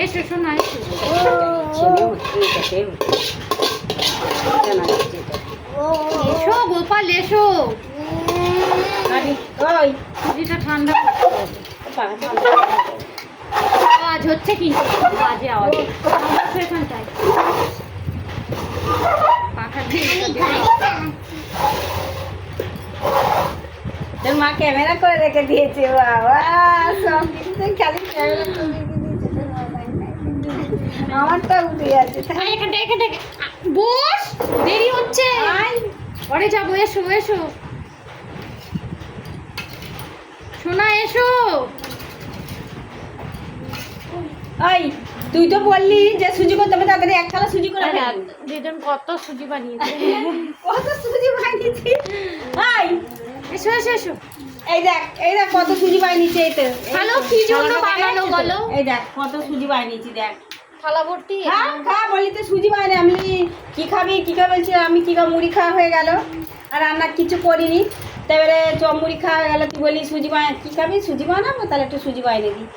এসো শোনা এসো। এসো গোপাল এসো। ওই সুজিটা ঠান্ডা করতে হবে। আওয়াজ হচ্ছে কিন্তু বাজে আওয়াজ হচ্ছে এখানটায়। পাখা দিয়ে তোর মা ক্যামেরা করে রেখে দিয়েছে। বাবা সব কিছু খালি ক্যামেরা করে রেখে দিয়েছে। আমারটা উঠে যাচ্ছে। এখানটায় বস, দেরি হচ্ছে। পরে যাবো, এসো এসো সোনা এসো। ওই তুই তো বললি যে সুজি করতে হবে, তাড়াতাড়ি এক থালা সুজি করে ফেলবি। দিদুন কত সুজি বানিয়েছে। কত সুজি বানিয়েছি। এই এসো এসো এসো। এই দেখ কত সুজি বানিয়েছি। এই তো হ্যালো, কি জন্য বানানো বলো? এই দেখ কত সুজি বানিয়েছি। দেখ থালা ভর্তি। খা বলি তো সুজি বানাই। আমি কি খাবি বলছি, আমি কি খাবো, মুড়ি খাওয়া হয়ে গেল আর রান্না কিছু করিনি। তারপরে চপ মুড়ি খাওয়া হয়ে গেল, তুই বলি সুজি বানা, কি খাবি সুজি বানাবো, তাহলে একটু সুজি বানিয়ে দিই।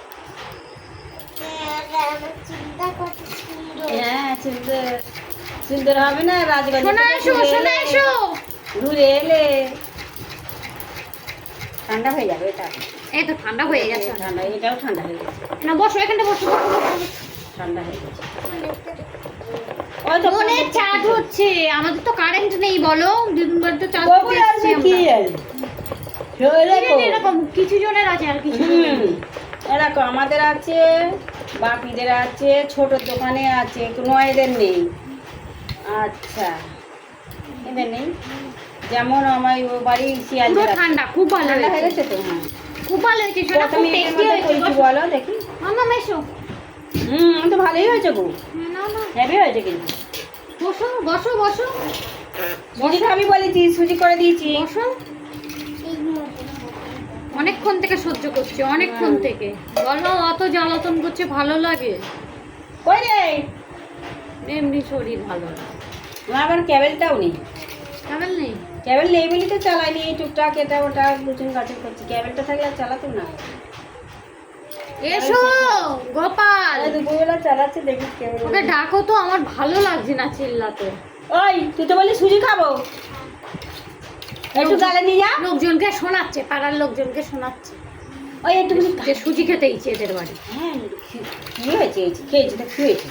হ্যাঁ সুন্দর সুন্দর হবে না রাজগঞ্জ ঘুরে এলে ঠান্ডা হয়ে যাবে। এটা এই তো ঠান্ডা হয়ে গেছে। ঠান্ডা, এটাও ঠান্ডা হয়ে গেছে। না বসো এখানটা বসো। ঠান্ডা হয়ে গেছে। ফোনে চার্জ হচ্ছে, আমাদের তো কারেন্ট নেই বলো। দিন বার তো চার্জ দিচ্ছি আমরা। এরকম কিছু জনের আছে আর কিছু এরকম আমাদের আছে, বাপিদের আছে, ছোট দোকানে আছে, কোনো এদের নেই। আচ্ছা এদের নেই। যেমন আমার বাড়ি শিয়ালদা ঠান্ডা, খুব ভালো হয়ে গেছে তো। হ্যাঁ খুব ভালো হয়েছে সেটা, খুব টেস্টি হয়েছে। বলো দেখি। মামা এসো। তো ভালোই হয়েছে গো, না না হেভি হয়েছে কিন্তু। বসো বসো বসো। সুজি খাবি বলেছি, সুজি করে দিয়েছি। বসো। অনেকক্ষণ থেকে সহ্য করছে, অনেকক্ষণ থেকে। বলো অত জ্বালাতন করছে, ভালো লাগে? কই রে এমনি শরীর ভালো না। আমার কেবেলটাও নেই। কেবল নেই? কেবল নেই বলি তো চালাইনি, টুকটাক এটা ওটা গুছুন গাছুন করছি। কেবেলটা থাকলে আর চালাতাম না। এসো গোপাল। দুপুরবেলা চালাচ্ছে দেখি কেবল। ওকে ডাকো তো, আমার ভালো লাগছে না চিল্লাতে। ওই তুই তো বললি সুজি খাবো, একটু গালে নিয়ে যা। লোকজনকে শোনাচ্ছে, পাড়ার লোকজনকে শোনাচ্ছে ওই একটু যে সুজি খেতে ইচ্ছে এদের বাড়ি। হ্যাঁ কি হয়েছে, খেয়েছি তা কি হয়েছে?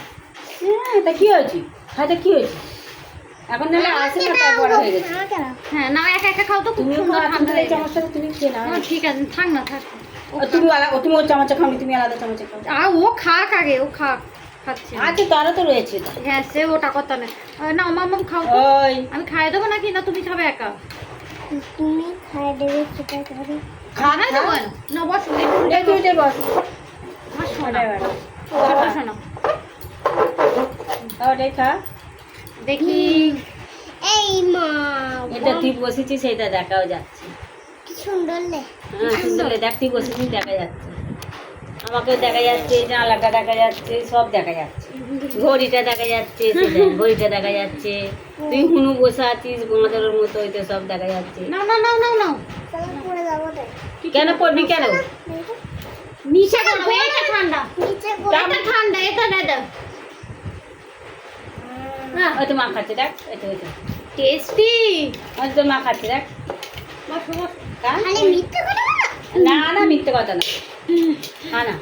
হ্যাঁ তা কি হয়েছে, খাইতে কি হয়েছে? এখন নাহলে আসে না, তার বড় হয়ে গেছে। হ্যাঁ না, একা একা খাও তো, খুব সুন্দর ঠান্ডা হয়ে যাবে। চামচটা তুমি খেয়ে নাও। ঠিক আছে, থাক না থাক। তুমি তুমি ওর চামচে খাওনি, তুমি আলাদা চামচে খাও। আর ও খাক আগে, ও খাক, খাচ্ছে। আচ্ছা তারও তো রয়েছে। হ্যাঁ সে ওটা কথা না। না মামাম খাও তো। ওই আমি খাইয়ে দেবো নাকি, না তুমি খাবে একা? তুমি খাই দেবে সেটা করে। খাই দেবো না, বস একটু উঠে বস। শোনা শোনা ওটাই খা দেখি। এই মা এটা তুই বসেছিস সেটা দেখাও যাচ্ছে। কি সুন্দর লে। হ্যাঁ সুন্দর দেখ, তুই বসেছিস দেখা যাচ্ছে, আমাকেও দেখা যাচ্ছে, জানলাটা দেখা যাচ্ছে, সব দেখা যাচ্ছে, ঘড়িটা দেখা যাচ্ছে, ঘড়িটা দেখা যাচ্ছে, তুই হুনু বসে আছিস গোমাদারের মতো, ওইটা সব দেখা যাচ্ছে। নাও নাও নাও নাও নাও। চলো পড়ে যাবো তো। কেন পড়বি কেন? নিচে কেন? এটা ঠান্ডা, নিচে এটা ঠান্ডা, এটা না দাও। ওই তো মা খাচ্ছে দেখ, এটা ওইটা টেস্টি। ওই তো মা খাচ্ছে দেখ। বসো বসো। খালি মিথ্যে কথা বলো। না না মিথ্যে কথা না, খা না।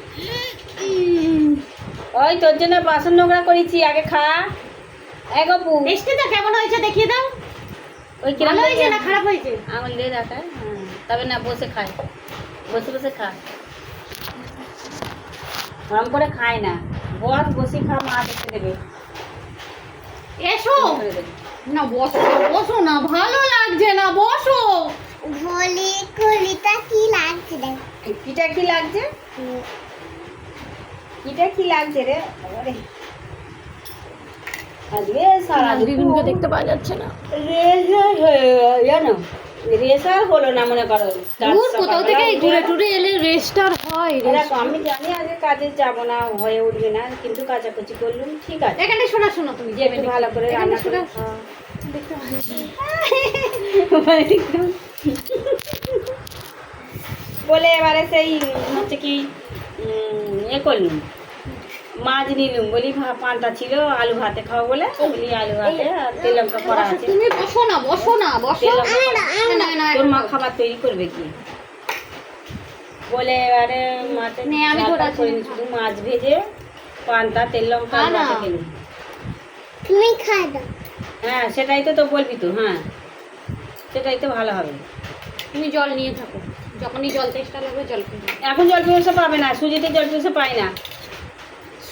ওই তোর জন্য বাসন নোংরা করেছি, আগে খা। গপু টেস্টিটা কেমন হয়েছে দেখিয়ে দাও। ওই ভালো হয়েছে না খারাপ হয়েছে? আঙুল দিয়ে দেখায়। তবে না বসে খায়, বসে বসে খা, গরম করে খায় না। বস বসে খা, মা দেখতে দেবে। এসো না, বসো বসো না, ভালো লাগছে না, বসো। ভলি কলিটা কি লাগছে দেখ। কিটা কি লাগছে, কিটা কি লাগছে রে? আরে আজকে সারা দিদিনকে দেখতে পাওয়া যাচ্ছে না। জানো রেসার হলো না মনে করো। দূর কোথাও থেকে দূরে টুরে এলে রেস্টার হয়। দেখো আমি জানি আজকে কাজে যাবো না, হয়ে উঠবে না, কিন্তু কাচাকুচি করলাম, ঠিক আছে। এখানে শোনা শোনা, তুমি যে একটু ভালো করে রান্না করে খাও। বলে এবারে সেই হচ্ছে কি এ করলুম, মাছ নিলুম বলি পান্তা ছিল আলু ভাতে খাবো বলে বলি আলু ভাতে আর তেল লঙ্কা করা আছে। তুমি বসো না বসো না বসো তেল লঙ্কা করা- না, না, তোর মা এখন খাবার তৈরি করবে কি বলে এবারে মাছের নে, আমি ঝালটা তোর আছি। করে নি, শুধু মাছ ভেজে পান্তা তেল লঙ্কা আলু না, ভাতে না। খেলুম। তুমি খাই দাও। হ্যাঁ সেটাই তো বলবি তো, হ্যাঁ সেটাই তো ভালো হবে। তুমি জল নিয়ে থাকো, যখনই জল তেষ্টা লাগবে জল খেয়ে নাও। এখন জল পিপাসা পাবে না, সুজিতে জল পিপাসা পাই না।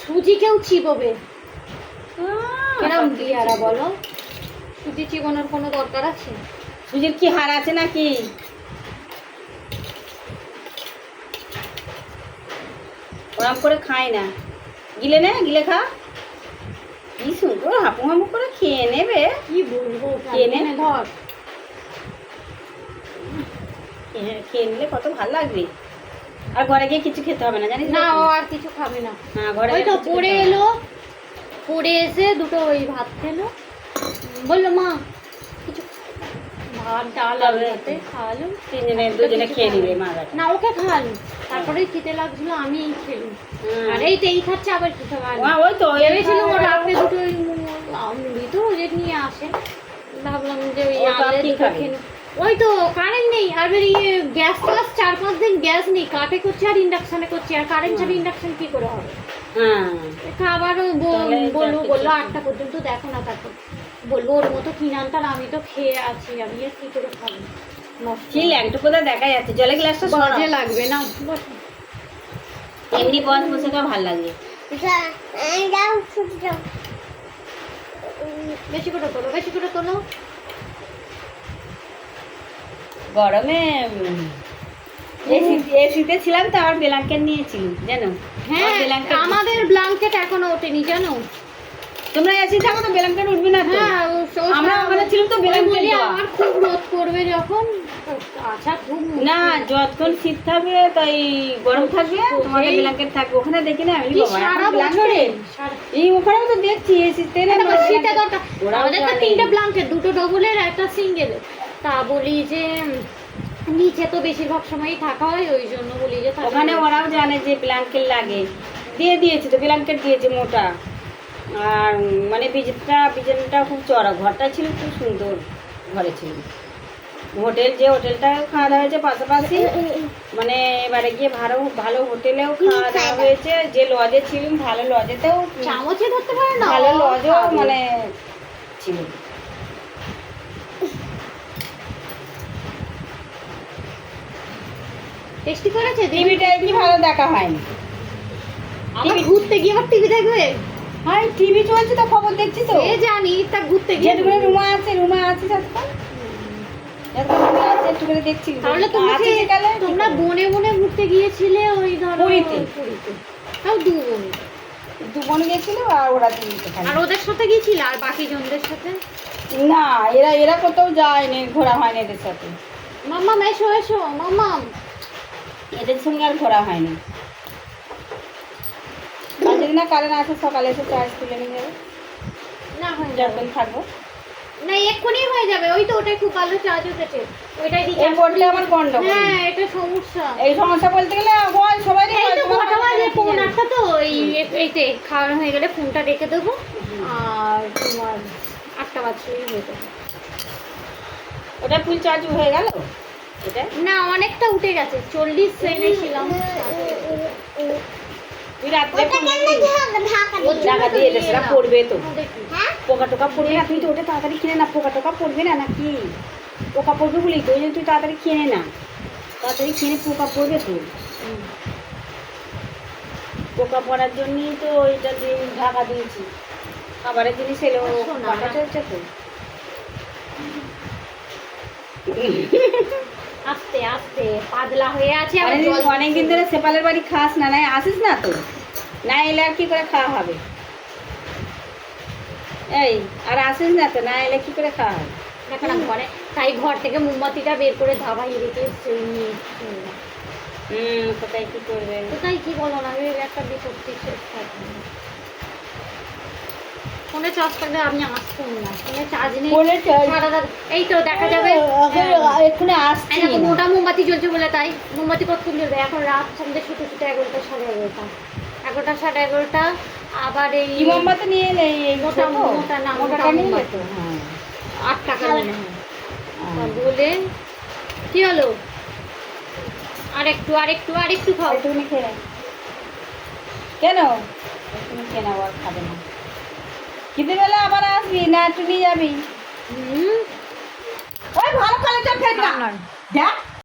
সুজি কেউ চিবোবে কেরম সব দিয়ারা বলো, সুজি চিবোনোর কোনো দরকার আছে? সুজির কি হার আছে নাকি? ওরম করে খাই না, গিলে নে, গিলে খা। কি সুন্দর হাপু হাপু করে খেয়ে নেবে। কি বলবো, খেয়ে নে। কেমনে ধর। খেয়ে নিলে কত ভালো লাগবে। আর ঘরে গিয়ে কিছু খেতে হবে না, জানিস না তো? ও আর কিছু খাবে না। হ্যাঁ ঘরে ওই গিয়ে তো কিছু পড়ে খেতে হবে না। এলো, পড়ে এসে দুটো ওই ভাত খেলো, বললো মা কিছু ভাত ডাল আলু তবে- ভাতে খাওয়ালো। দুজনে খেয়ে নিবে মা বেটা। না ওকে খাওয়ালো, তারপরে খেতে লাগছিল আমি খেলুম। হুম। আর এই তো এই খাচ্ছে আবার খেতে পারে ওই তো ভেবেছিলাম ও রাতে দুটো ওই মুড়ি তো ওদের নিয়ে আসে, ভাবলাম যে ওই ও তো আর আনলে কি দুটো খাবে? খেয়ে নেব। ওই তো কারেন্ট নেই, আর ইয়ে গ্যাস টাস 4-5 দিন গ্যাস নেই, কাঠে করছে আর ইন্ডাকশনে করছে, আর কারেন্ট ছাড়া ইন্ডাকশন কি করে হবে? হ্যাঁ খাবারও তাহলে বলবো চারটে বললো চারটে। 8টা পর্যন্ত দেখো না, তারপর বলবো ওর মতো কিনে আনতাম, আমি তো খেয়ে আছি, আমি আর কি করে খাবো? নষ্ট কি ল্যাংটো কোথায় দেখা যাচ্ছে, জলের গ্লাসটা সরাও। বাজে লাগবে না, বসো। এমনি বস বসে তো ভালো লাগে। দাও ছুটি দাও। বেশি করে তোলো, বেশি করে তোলো। গরমে এসিতে ছিলাম তো আবার ব্ল্যাঙ্কেট নিয়েছিলাম জানো। হ্যাঁ আমার blanket আমাদের ব্ল্যাঙ্কেট এখনো ওঠেনি জানো। তোমরা এসি থাকো তো ব্ল্যাঙ্কেট উঠবে না তো। হ্যাঁ আমরা ওখানে ছিলাম তো blanket বলি দেওয়া। আমার খুব রোদ করবে যখন, আচ্ছা খুব না যতক্ষণ শীত থাকবে তাই গরম থাকবে তোমাদের ব্ল্যাঙ্কেট থাকবে ওখানে দেখি না আমি কি বাবা সারা এখন বছরে blanket। এই ওখানেও তো দেখছি এসিতে না একটা শীতে দরকার। ওরাও আমাদের তো জানে। 3টে ব্ল্যাঙ্কেট, 2টো ডবলের একটা সিঙ্গেল। তা বলি যে নিচে তো বেশিরভাগ সময়ই থাকা হয়, ওই জন্য বলি যে তাহলে- ওখানে ওরাও জানে যে ব্ল্যাঙ্কেট লাগে, দিয়ে দিয়েছে তো ব্ল্যাঙ্কেট দিয়েছে মোটা। আর মানে বিছানাটা খুব চড়া, ঘরটা ছিল খুব সুন্দর, ঘরে ছিল। হোটেলটা খাওয়া দাওয়া হয়েছে পাশাপাশি, মানে এবারে গিয়ে ভালো ভালো হোটেলেও খাওয়া দাওয়া হয়েছে, যে লজে ছিলাম ভালো লজেতেও চামচে ধরতে পারে না, ভালো লজও মানে ছিল। টেস্টি করেছে টিভিটা কি ভালো দেখা হয়নি। আবার ঘুরতে গিয়ে আবার টিভি দেখবে? হ্যাঁ টিভি চলছে তো, খবর দেখছি তো। এ জানি, তা ঘুরতে গিয়ে যেটুকুনি রুমা আছে যতক্ষণ রুমে আছে একটু করে দেখছি। তাহলে তোমাকে আছে সেকালে তোমরা বনে বনে ঘুরতে গিয়েছিলে ওই ধরো পুরীতে। পুরীতে, তাও 2 বোন। দু বোন গেছিল আর ওরা তিনটে খালি। আর ওদের সাথে গিয়েছিল আর বাকি জনদের সাথে? না এরা কোথাও যায়নি, ঘোরা হয়নি এদের সাথে। মাম্মাম এসো এসো মাম্মাম। এদের সঙ্গে আর ঘোরা হয়নি। আর যদি না কারেন্ট আসে সকালে এসে চার্জ তুলে নিয়ে যাবে, না হয়ে যাবে যখন থাকবো। না, এক্ষুনি হয়ে যাবে। ওই তো ওটাই খুব ভালো চার্জ উঠেছে, ওইটাই এই রিচার্জ। বোর্ডটা আমার গন্ডগোল। হ্যাঁ এটা সমস্যা। এই সমস্যা বলতে গেলে হয় সবাই এই তো কটা বাজে, 9:30 তো এইতে খাওয়ানো হয়ে গেলে ফোনটা রেখে দেবো, আর তোমার 8টা বাজলেই হয়ে যাবে। ওটা ফুল চার্জ হয়ে গেল এটা। না অনেকটা উঠে গেছে, 40 এনেছিলাম। তুই রাত্রে ওটা কেমনে ঢাকা ওর জন্য টাকা তো দিয়ে দিয়ে দেশটা এলাম। পড়বে তো। দেখি। হ্যাঁ পোকা টোকা পড়বে না, তুই তো ওটা তাড়াতাড়ি কিনে না, পোকা টোকা পড়বে না নাকি? পোকা পড়বে বলেই তো ওই জন্য তুই তাড়াতাড়ি কিনে না, তাড়াতাড়ি কিনে পোকা পড়বে তো। হুম। পোকা পড়ার জন্যই তো ওইটা দিয়ে ঢাকা দিয়েছি। খাবারের জিনিস এলো শোনা। কাটা চলছে তো। আস্তে আস্তে পাতলা হয়ে আছে, আবার জল অনেকদিন ধরে সেপালের বাড়ি খাস না, নাই আসিস না তো, না এলে আর কি করে খাওয়া হবে? এই আর আসিস না তো, না এলে কি করে খাওয়া হবে? দেখালাম করে, তাই ঘর থেকে মোমবাতিটা বের করে ধাবাই রেখে এসছে নিয়ে। কোথায় কি করবে? কোথায় কি বলো না, আমি একটা বিপত্তি শেষ থাকবে। ফোনে চার্জ থাকলে আমি আসতাম না, ফোনে চার্জ নেই। ফোনে charge- সারা রাত- এই তো দেখা যাবে এক্ষুনি আসছি এই দেখো, মোটা মোমবাতি জ্বলছে বলে তাই মোমবাতি কতক্ষণ জ্বলবে? এখন রাত সন্ধ্যে ছুটে ছুটে 11টা 11:30, 11টা 11:30 আবার এই কি মোমবাতি নিয়ে নেই এই মোটা ছোট? মোটা না মোটাটা মোটা নিলে মোমবাতি। তো হ্যাঁ 8 টাকা মনে হয়। তা হ্যাঁ। বলে কি হলো, আরেকটু খাও। একটুখানি খেয়ে নে। কেন তুমি খেয়ে নাও, আর খাবে না? খিদে পেলে আবার আসবি না, একটু নিয়ে যাবি। হুম ওই ভালো কালেটা ফেট না না। দেখ